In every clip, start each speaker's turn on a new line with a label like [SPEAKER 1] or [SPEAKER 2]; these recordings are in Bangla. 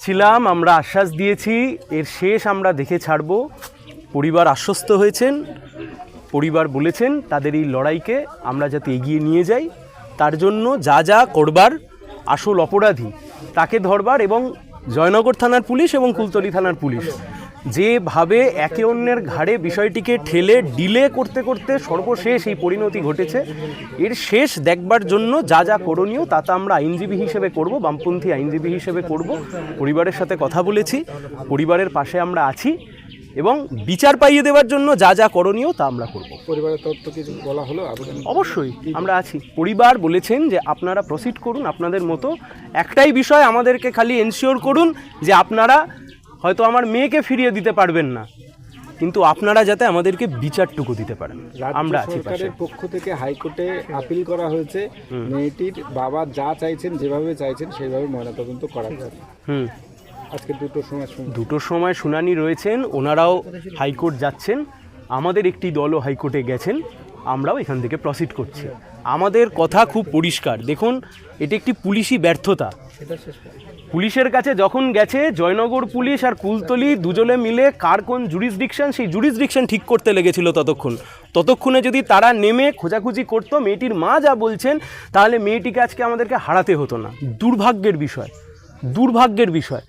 [SPEAKER 1] এসছিলাম, আমরা আশ্বাস দিয়েছি, এর শেষ আমরা দেখে ছাড়ব। পরিবার আশ্বস্ত হয়েছেন, পরিবার বলেছেন তাদের এই লড়াইকে আমরা যাতে এগিয়ে নিয়ে যাই, তার জন্য যা যা করবার, আসল অপরাধী তাকে ধরবার, এবং জয়নগর থানার পুলিশ এবং কুলতলি থানার পুলিশ যেভাবে একে অন্যের ঘাড়ে বিষয়টিকে ঠেলে ডিলে করতে করতে সর্বশেষ এই পরিণতি ঘটেছে, এর শেষ দেখবার জন্য যা যা করণীয় তা আমরা আইনজীবী হিসেবে করব, বামপন্থী আইনজীবী হিসেবে করব। পরিবারের সাথে কথা বলেছি, পরিবারের পাশে আমরা আছি, এবং বিচার পাইয়ে দেওয়ার জন্য যা যা করণীয় তা আমরা করব।
[SPEAKER 2] পরিবারের তরফ থেকে কিছু বলা হলো?
[SPEAKER 1] অবশ্যই আমরা আছি। পরিবার বলেছেন যে আপনারা প্রসিড করুন আপনাদের মতো, একটাই বিষয় আমাদেরকে খালি এনশিওর করুন যে আপনারা হয়তো আমার মেয়েকে ফিরিয়ে দিতে পারবেন না, কিন্তু আপনারা যাতে আমাদেরকে বিচারটুকু দিতে পারেন, আমরা আছি।
[SPEAKER 2] সরকারের পক্ষ থেকে হাইকোর্টে আপিল করা হয়েছে, মেয়েটির বাবা যা চাইছেন, যেভাবে চাইছেন সেইভাবে ময়নাতদন্ত করা যাবে। আজকে দুটোর সময় শুনানি রয়েছেন, ওনারাও হাইকোর্ট যাচ্ছেন, আমাদের একটি দলও হাইকোর্টে গেছেন, আমরাও এখান থেকে প্রসিড করছি। আমাদের কথা খুব পরিষ্কার, দেখুন এটি একটি পুলিশি ব্যর্থতা। পুলিশের কাছে যখন গেছে জয়নগর পুলিশ আর কুলতলি দুজনে মিলে কার কোন জুরিসডিকশন, সেই জুরিসডিকশন ঠিক করতে লেগেছিল ততক্ষণে যদি তারা নেমে খোঁজাখুঁজি করতো মেয়েটির মা যা বলছেন, তাহলে মেয়েটিকে আজকে আমাদেরকে হারাতে হতো না। দুর্ভাগ্যের বিষয়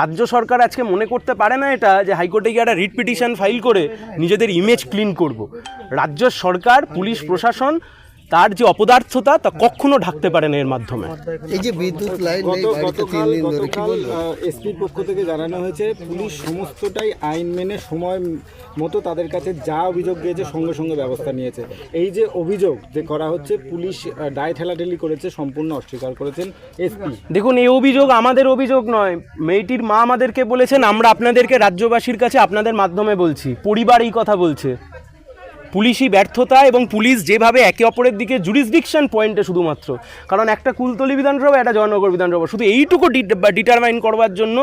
[SPEAKER 2] রাজ্য সরকার আজকে মনে করতে পারে না এটা যে হাইকোর্টে গিয়ে একটা রিট পিটিশন ফাইল করে নিজেদের ইমেজ ক্লিন করব। রাজ্য সরকার, পুলিশ প্রশাসন তার যে অপদার্থতা তা কখনো ঢাকতে পারে না এর মাধ্যমে।
[SPEAKER 3] এই যে বিদ্যুৎ লাইন
[SPEAKER 2] এসপির পক্ষ থেকে জানানো হয়েছে পুলিশ সমস্তটাই আইন মেনে সময় মতো তাদের কাছে যা অভিযোগ গিয়েছে সঙ্গে সঙ্গে ব্যবস্থা নিয়েছে। এই যে অভিযোগ যে করা হচ্ছে, পুলিশ দায় ঠেলাঠেলি করেছে, সম্পূর্ণ অস্বীকার করেছেন এসপি।
[SPEAKER 1] দেখুন, এই অভিযোগ আমাদের অভিযোগ নয়, মেয়েটির মা আমাদেরকে বলেছেন, আমরা আপনাদেরকে রাজ্যবাসীর কাছে আপনাদের মাধ্যমে বলছি, পরিবার এই কথা বলছে। পুলিশি ব্যর্থতা এবং পুলিশ যেভাবে একে অপরের দিকে জুরিসডিকশন পয়েন্টে শুধুমাত্র, কারণ একটা কুলতলি বিধানসভা, একটা জয়নগর বিধানসভা, শুধু এইটুকু ডিটারমাইন করবার জন্য,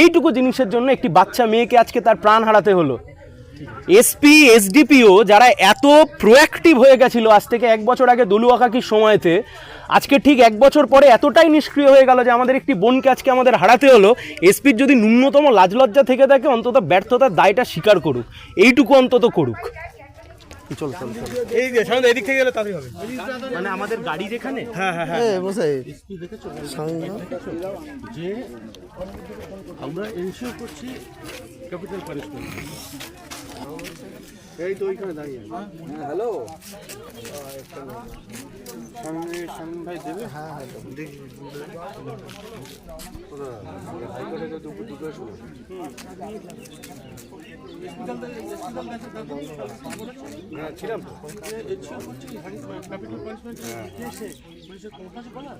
[SPEAKER 1] এইটুকু জিনিসের জন্য একটি বাচ্চা মেয়েকে আজকে তার প্রাণ হারাতে হলো। এসপি, এসডিপিও যারা এত প্রোঅ্যাক্টিভ হয়ে গেছিল আজ থেকে 1 বছর আগে দলুয়া কাকির সময়তে, আজকে ঠিক 1 বছর পরে এতটাই নিষ্ক্রিয় হয়ে গেল যে আমাদের একটি বোনকে আজকে আমাদের হারাতে হলো। এসপির যদি ন্যূনতম লাজলজ্জা থেকে থাকে, অন্তত ব্যর্থতার দায়টা স্বীকার করুক, এইটুকু অন্তত করুক। চলো এই যে সামনে এদিক থেকে গেলে তাড়াতাড়ি হবে, মানে আমাদের গাড়ি যেখানে। হ্যাঁ
[SPEAKER 3] বসাই
[SPEAKER 4] যে আমরা এনশিওর করছি ক্যাপিটাল পানিশমেন্ট। এই তো ওইখানে দাঁড়িয়ে।
[SPEAKER 2] হ্যালো,
[SPEAKER 4] শামীম ভাই দেবে?
[SPEAKER 3] হ্যাঁ দেখি
[SPEAKER 2] ছিলাম
[SPEAKER 4] ক্যাপিটাল পানিশমেন্ট পুলিশের কোন কাছে বলা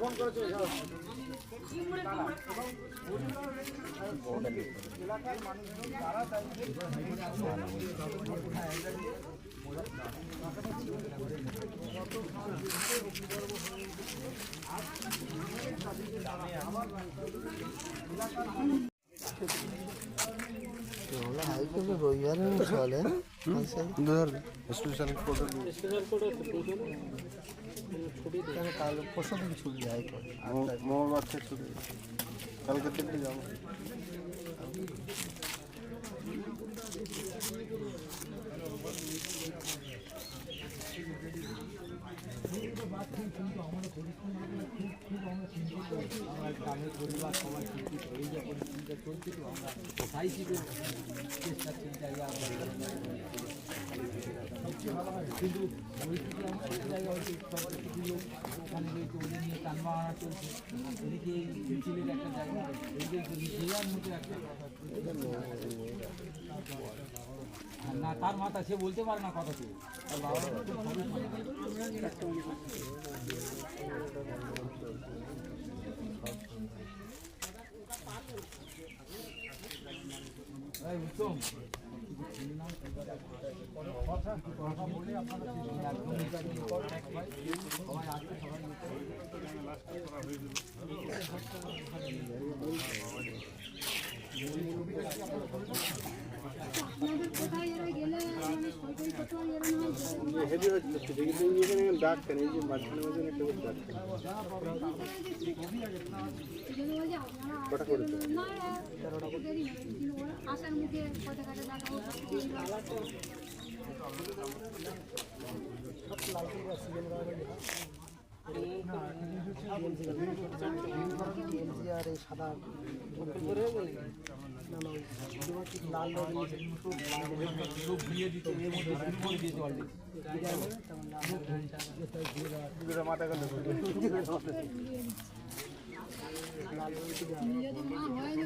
[SPEAKER 4] ফোন করেছে। এলাকার মানুষজন তারা
[SPEAKER 3] রবিবার চলে
[SPEAKER 4] স্পেশাল কোর্ট
[SPEAKER 3] কাল পরশু দিন ছুটি যায়,
[SPEAKER 4] মঙ্গলবার থেকে ছুটি, কালকে থেকে যাবো।
[SPEAKER 5] গ্রামের পরিবার সবাই কিন্তু এই যে পরিস্থিতিটা চলছে, তো আমরা কোথায় ছিল চেষ্টা চিন্তা সবচেয়ে ভালো হয়, কিন্তু পরিস্থিতি আমরা এক জায়গা হচ্ছে ওখানে রয়েছে, ওদের নিয়ে টানবাহানা চলছে, এদিকে মিছিলের একটা জায়গা, এদিকে জেলার মধ্যে একটা না, তার মাথা সে বলতে পারে না কথা, তার বাবা উত্তম কথা বলে আপনারা সবাই আসবে।
[SPEAKER 6] আপনাদের কোথায় এরা গেলে মানে সরকারি কোথাও এরা না হয়
[SPEAKER 4] হেভি হচ্ছে কিন্তু এখানে ডাক্তার এই যে মাঝখানে মাঝখানে একটা করে ডাক্তার
[SPEAKER 6] যদি বলছে আপনারা না দেরি হবে কিন্তু ওরা আসার মুখে কথা কাটা দেখা
[SPEAKER 3] আর এই সাদা
[SPEAKER 6] যদি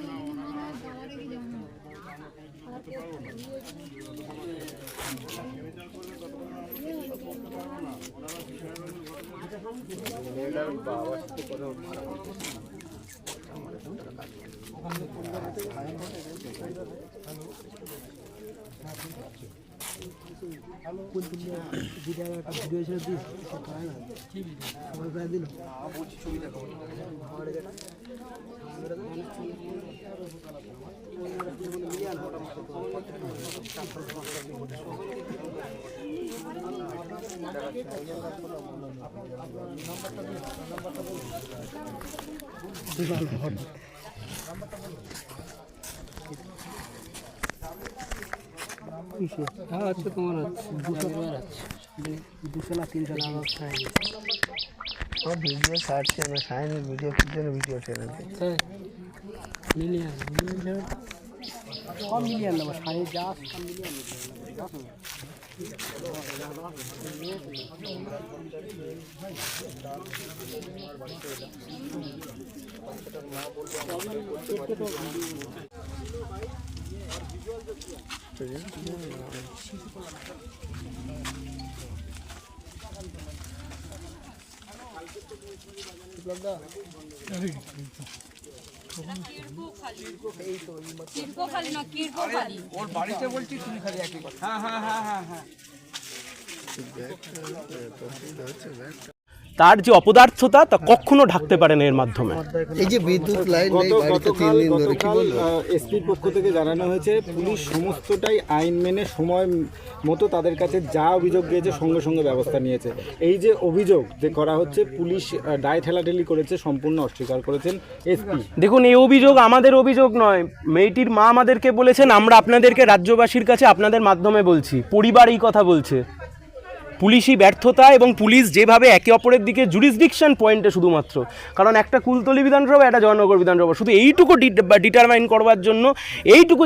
[SPEAKER 6] না হয় না হয় তারা রেখে যাবে
[SPEAKER 3] হ্যাঁ আছে তোমার আছে 200 না 300 না অবস্থায় সব ভিডিও ছাড়ছে না সাইনের ভিডিও কিজন্য ভিডিও ছেড়ে দিচ্ছে মিলিয়ন কম মিলিয়ন না সাইন যা কম মিলিয়ন
[SPEAKER 5] ওর বাড়িতে বলছি তুমি খালি একই কথা হ্যাঁ
[SPEAKER 1] তার যে অপদার্থতা তা কখনো ঢাকতে পারে না এর মাধ্যমে।
[SPEAKER 3] এই যে বিদ্যুৎ লাইন নেই বাড়িতে 3 দিন ধরে কি বলবো
[SPEAKER 2] এসপির পক্ষ থেকে জানানো হয়েছে পুলিশ সমস্তটাই আইন মেনে সময় মতো তাদের কাছে যা অভিযোগ গিয়েছে সঙ্গে সঙ্গে ব্যবস্থা নিয়েছে। এই যে অভিযোগ যে করা হচ্ছে পুলিশ দায় ঠেলাঠেলি করেছে সম্পূর্ণ অস্বীকার করেছেন এসপি।
[SPEAKER 1] দেখুন, এই অভিযোগ আমাদের অভিযোগ নয়, মেয়েটির মা আমাদেরকে বলেছেন, আমরা আপনাদেরকে রাজ্যবাসীর কাছে আপনাদের মাধ্যমে বলছি, পরিবার এই কথা বলছে। পুলিশি ব্যর্থতা এবং পুলিশ যেভাবে একে অপরের দিকে জুরিসডিকশন পয়েন্টে শুধুমাত্র, কারণ একটা কুলতলি বিধানসভা একটা জয়নগর বিধানসভা, শুধু এইটুকু ডিটারমাইন করবার জন্য এইটুকু